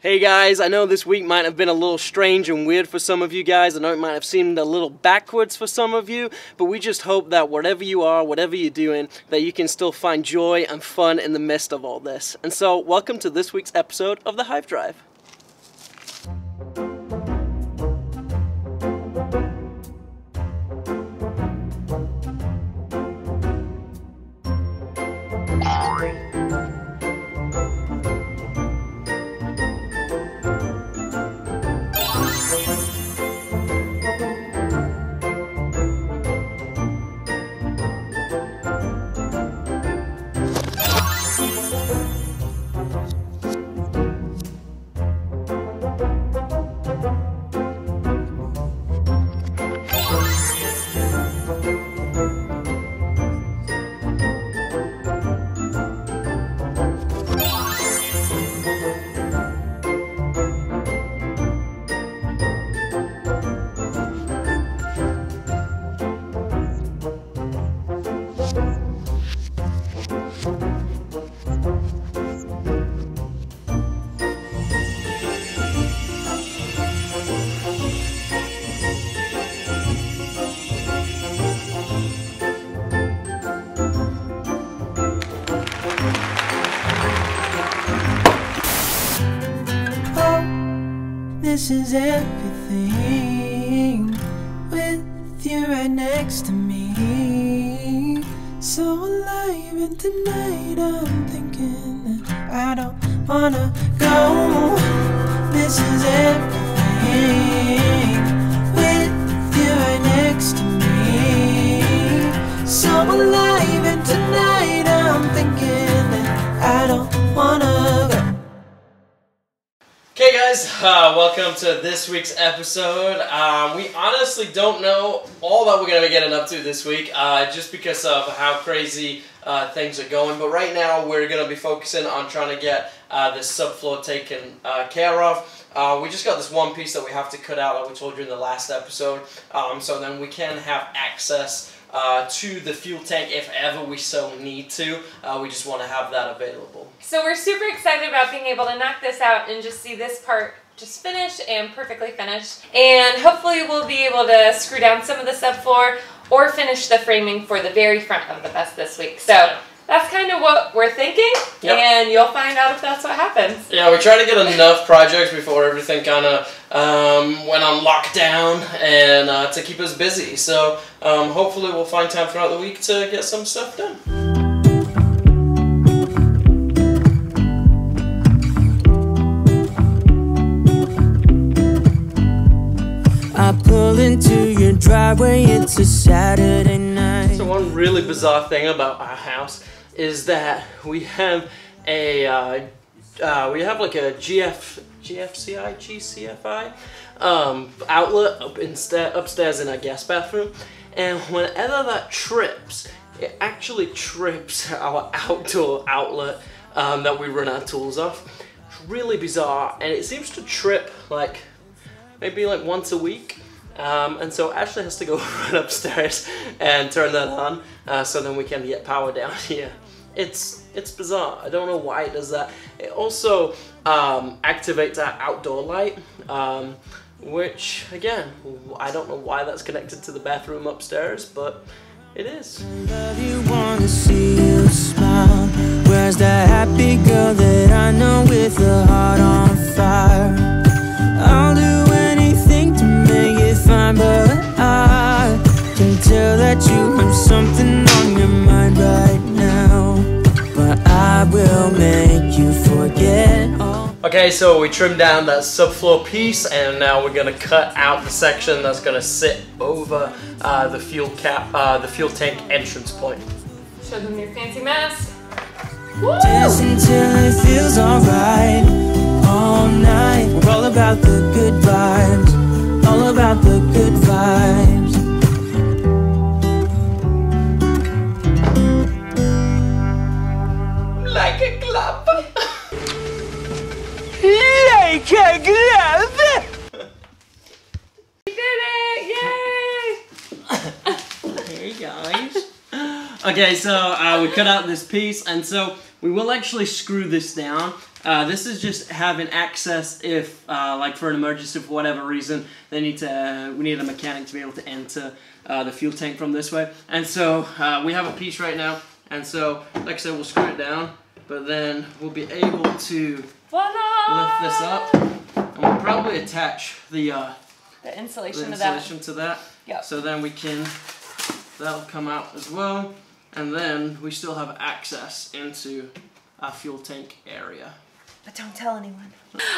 Hey guys, I know this week might have been a little strange and weird for some of you guys. I know it might have seemed a little backwards for some of you, but we just hope that whatever you are, whatever you're doing, that you can still find joy and fun in the midst of all this. And so, welcome to this week's episode of The Hive Drive. This is everything with you right next to me. So alive, and tonight I'm thinking that I don't wanna go. This is everything with you right next to me. So alive, and tonight I'm thinking that I don't wanna go. Okay guys, welcome to this week's episode. We honestly don't know all that we're going to be getting up to this week, just because of how crazy things are going. But right now we're going to be focusing on trying to get this subfloor taken care of. We just got this one piece that we have to cut out that we told you in the last episode, so then we can have access to the fuel tank if ever we so need to. We just want to have that available. So we're super excited about being able to knock this out and just see this part just finished and perfectly finished. And hopefully we'll be able to screw down some of the subfloor or finish the framing for the very front of the bus this week. So that's kind of what we're thinking, and you'll find out if that's what happens. Yeah, we're trying to get enough projects before everything kind of went on lockdown and to keep us busy. So hopefully we'll find time throughout the week to get some stuff done. I pull into your driveway, it's a Saturday night. So one really bizarre thing about our house is that we have a like a GFCI outlet upstairs in our guest bathroom, and whenever that trips, it actually trips our outdoor outlet that we run our tools off. It's really bizarre, and it seems to trip like maybe like once a week. And so Ashley has to go run upstairs and turn that on, so then we can get power down here. It's bizarre. I don't know why it does that. It also activates our outdoor light, which again, I don't know why that's connected to the bathroom upstairs, but it is. Love you, wanna see you smile. Where's that happy girl that I know with a heart on fire? I'll do anything to make it fine, but I can tell that you have something on your mind right now. But I will make you forget all. Okay, so we trimmed down that subfloor piece, and now we're gonna cut out the section that's gonna sit over the fuel tank entrance point. Show them your fancy mask. Dance until it feels alright. All night, we're all about the good vibes. All about the good vibes. Like a glove. Like a glove. We did it! Yay! Hey guys. Okay, so we cut out this piece, and so we will actually screw this down, This is just having access if, like for an emergency for whatever reason, we need a mechanic to be able to enter the fuel tank from this way. And so we have a piece right now, and so like I said, we'll screw it down, but then we'll be able to lift this up, and we'll probably attach the insulation to that. Yep. So then that'll come out as well, and then we still have access into our fuel tank area. But don't tell anyone.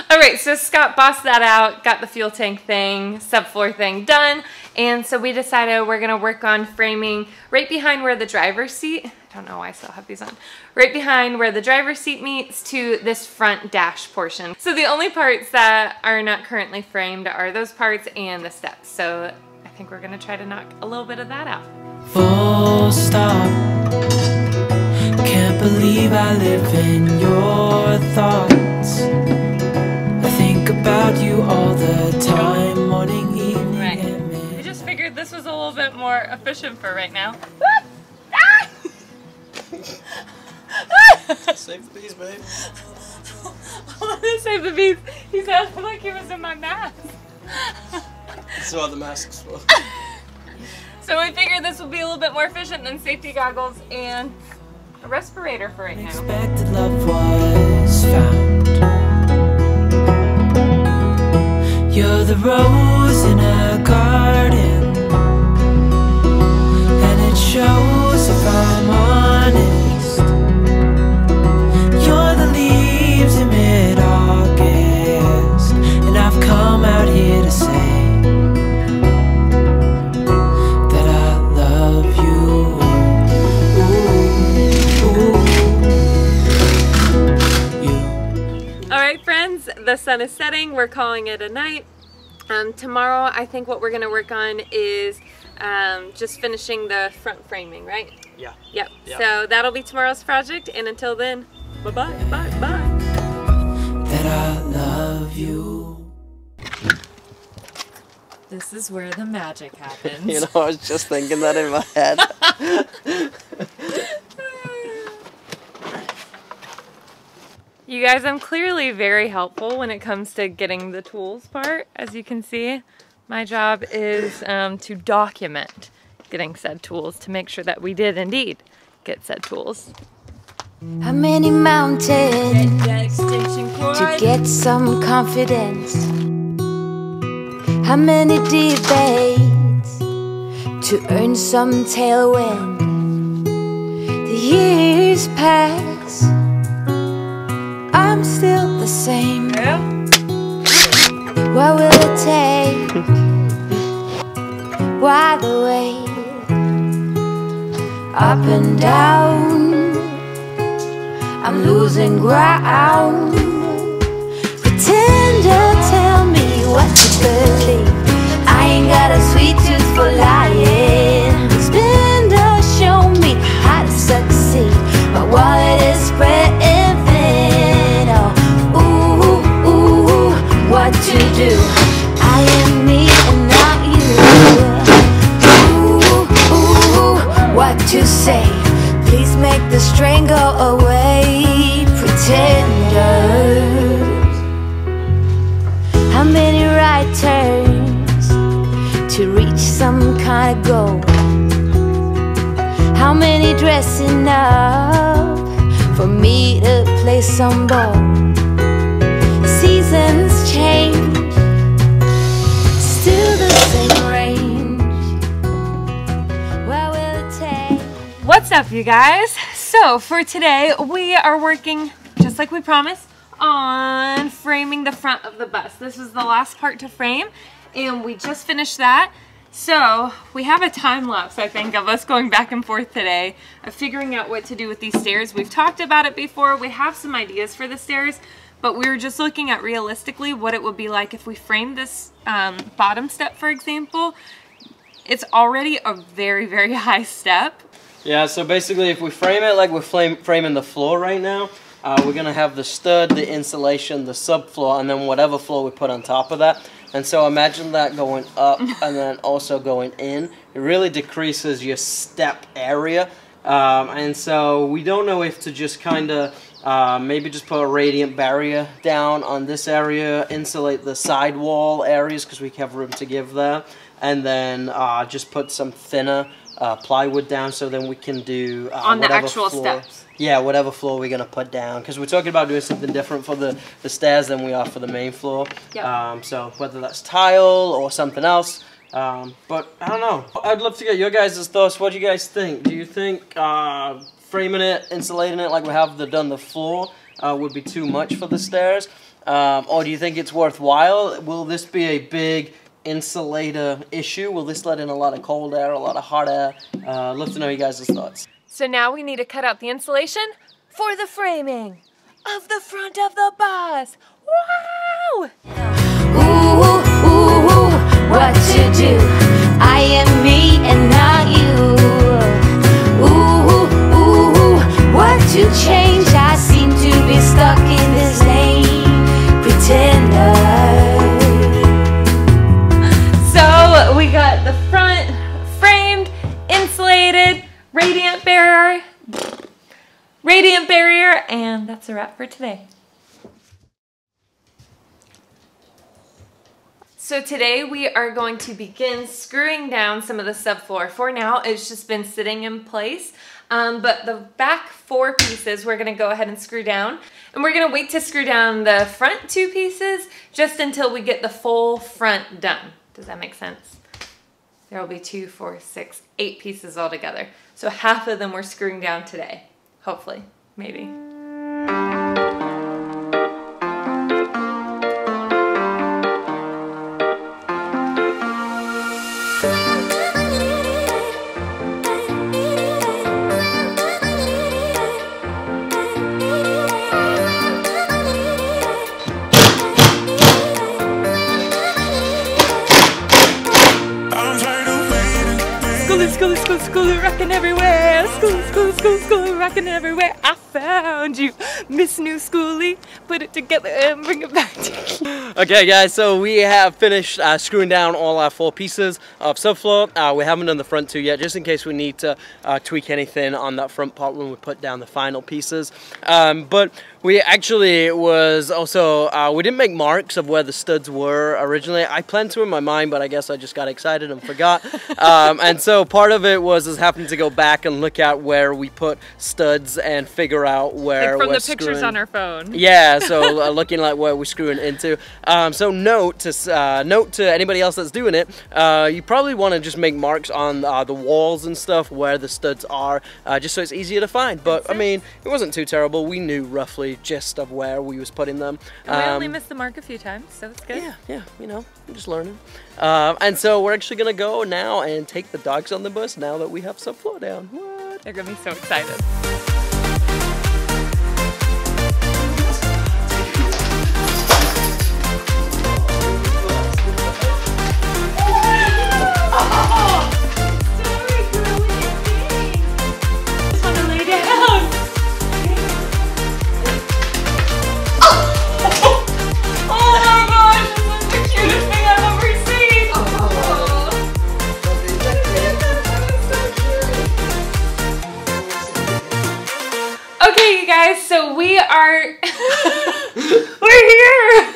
All right, so Scott bossed that out, got the fuel tank thing, subfloor thing done, and so we decided we're gonna work on framing right behind where the driver's seat, I don't know why I still have these on, right behind where the driver's seat meets to this front dash portion. So the only parts that are not currently framed are those parts and the steps. So I think we're gonna try to knock a little bit of that out. Full stop. Can't believe I live in your thoughts. I think about you all the time, morning, evening, right. And midnight. I just figured this was a little bit more efficient for right now. Save the bees, babe. I want to save the bees. He sounded like he was in my mask. That's what the mask's for. So we figured this would be a little bit more efficient than safety goggles and a respirator for right now. Unexpected love was found. You're the rose in a garden, and it shows if I'm honest. You're the leaves in mid-August, and I've come out here to say that I love you. Alright friends, the sun is setting, we're calling it a night. Tomorrow I think what we're going to work on is just finishing the front framing, right? Yeah. Yep. So that'll be tomorrow's project, and until then, bye-bye, bye-bye. That I love you. This is where the magic happens. You know, I was just thinking that in my head. You guys, I'm clearly very helpful when it comes to getting the tools part. As you can see, my job is to document getting said tools to make sure that we did indeed get said tools. How many mountains to get some confidence? How many debates to earn some tailwind? The years pass, I'm still the same. What will it take? Why the wait? Up and down, I'm losing ground. Pretender, tell me what you believe. I ain't got a sweet tooth for lying. Spender, show me how to succeed. My wallet is spreading thin. Oh, ooh, ooh, what to do? I am me and not you. Ooh, ooh, what to say? Please make the strain go away. Pretenders. How many right turns to reach some kind of goal? How many dressing up for me to play some ball? Seasons change, still the same range. Where will it take? What's up, you guys? So for today, we are working, just like we promised, on framing the front of the bus. This is the last part to frame, and we just finished that. So we have a time lapse, I think, of us going back and forth today of figuring out what to do with these stairs. We've talked about it before. We have some ideas for the stairs, but we were just looking at realistically what it would be like if we framed this bottom step, for example. It's already a very, very high step. Yeah, so basically if we frame it like we're framing the floor right now, we're going to have the stud, the insulation, the subfloor, and then whatever floor we put on top of that. And so imagine that going up and then also going in. It really decreases your step area. And so we don't know if to just kind of Maybe just put a radiant barrier down on this area, insulate the sidewall areas because we have room to give there, and then just put some thinner plywood down so then we can do on the actual steps. Yeah, whatever floor we're gonna put down, because we're talking about doing something different for the stairs than we are for the main floor. Yep. So whether that's tile or something else. But I don't know. I'd love to get your guys' thoughts. What do you guys think? Do you think framing it, insulating it like we have done the floor would be too much for the stairs? Or do you think it's worthwhile? Will this be a big insulator issue? Will this let in a lot of cold air, a lot of hot air? I'd love to know you guys' thoughts. So now we need to cut out the insulation for the framing of the front of the bus. Wow! Ooh, ooh, ooh, what to do? I am me and not you. Ooh, ooh, ooh, what to change? I seem to be stuck in this lane, pretender. So we got the front framed, insulated, radiant barrier, and that's a wrap for today. So today we are going to begin screwing down some of the subfloor. For now, it's just been sitting in place, but the back 4 pieces we're gonna go ahead and screw down, and we're gonna wait to screw down the front 2 pieces just until we get the full front done. Does that make sense? There will be 2, 4, 6, 8 pieces altogether. So half of them we're screwing down today. Hopefully, maybe. Skoolie, rockin' everywhere. Skoolie, rockin' everywhere. I found you, Miss New Skoolie. Put it together and bring it back to you. Okay, guys, so we have finished screwing down all our 4 pieces of subfloor. We haven't done the front 2 yet, just in case we need to tweak anything on that front part when we put down the final pieces. But we actually was also, we didn't make marks of where the studs were originally. I planned to in my mind, but I guess I just got excited and forgot. And so part of it was having to go back and look at where we put studs and figure out where like from we're the pictures screwing. On our phone. Yeah, so looking like where we're screwing into. So note to anybody else that's doing it, you probably want to just make marks on the walls and stuff where the studs are, just so it's easier to find. But I mean, it wasn't too terrible. We knew roughly gist of where we was putting them. And we only missed the mark a few times, so it's good. Yeah, you know, I'm just learning. And so we're actually gonna go now and take the dogs on the bus now that we have subfloor down. What? They're gonna be so excited. So we are, we're here.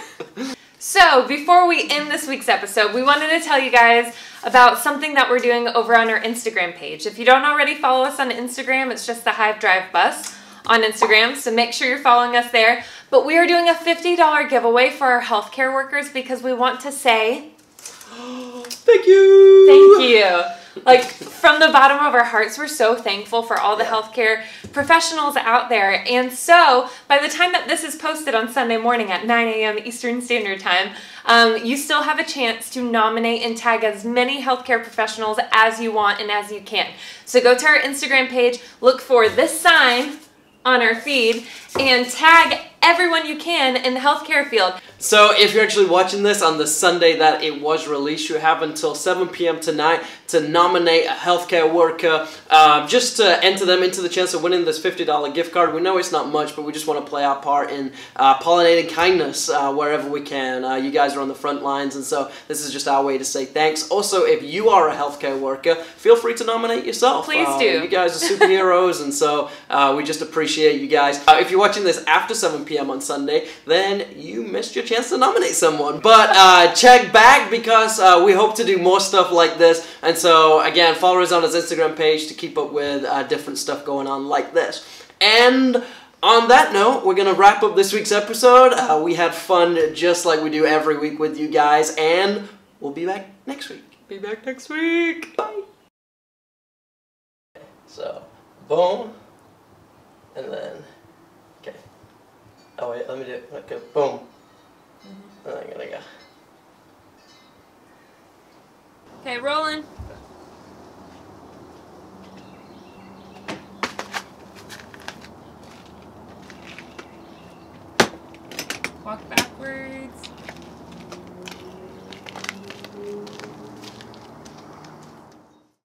So before we end this week's episode, we wanted to tell you guys about something that we're doing over on our Instagram page. If you don't already follow us on Instagram, it's just the Hive Drive Bus on Instagram. So make sure you're following us there. But we are doing a $50 giveaway for our healthcare workers because we want to say, thank you. Thank you. Like, from the bottom of our hearts, we're so thankful for all the healthcare professionals out there. And so, by the time that this is posted on Sunday morning at 9 a.m. Eastern Standard Time, you still have a chance to nominate and tag as many healthcare professionals as you want and as you can. So go to our Instagram page, look for this sign on our feed, and tag everyone you can in the healthcare field. So if you're actually watching this on the Sunday that it was released, you have until 7 p.m. tonight to nominate a healthcare worker, just to enter them into the chance of winning this $50 gift card. We know it's not much, but we just want to play our part in pollinating kindness wherever we can. You guys are on the front lines, and so this is just our way to say thanks. Also, if you are a healthcare worker, feel free to nominate yourself. Please do. You guys are superheroes, and so we just appreciate you guys. If you're watching this after 7 p.m. on Sunday, then you missed your chance to nominate someone. But check back, because we hope to do more stuff like this. And so, again, follow us on his Instagram page to keep up with different stuff going on like this. And on that note, we're going to wrap up this week's episode. We had fun just like we do every week with you guys, and we'll be back next week. Be back next week. Bye. So, boom, and then, okay. Oh wait, let me do it. Okay, boom. And I'm gonna go. Okay, rolling.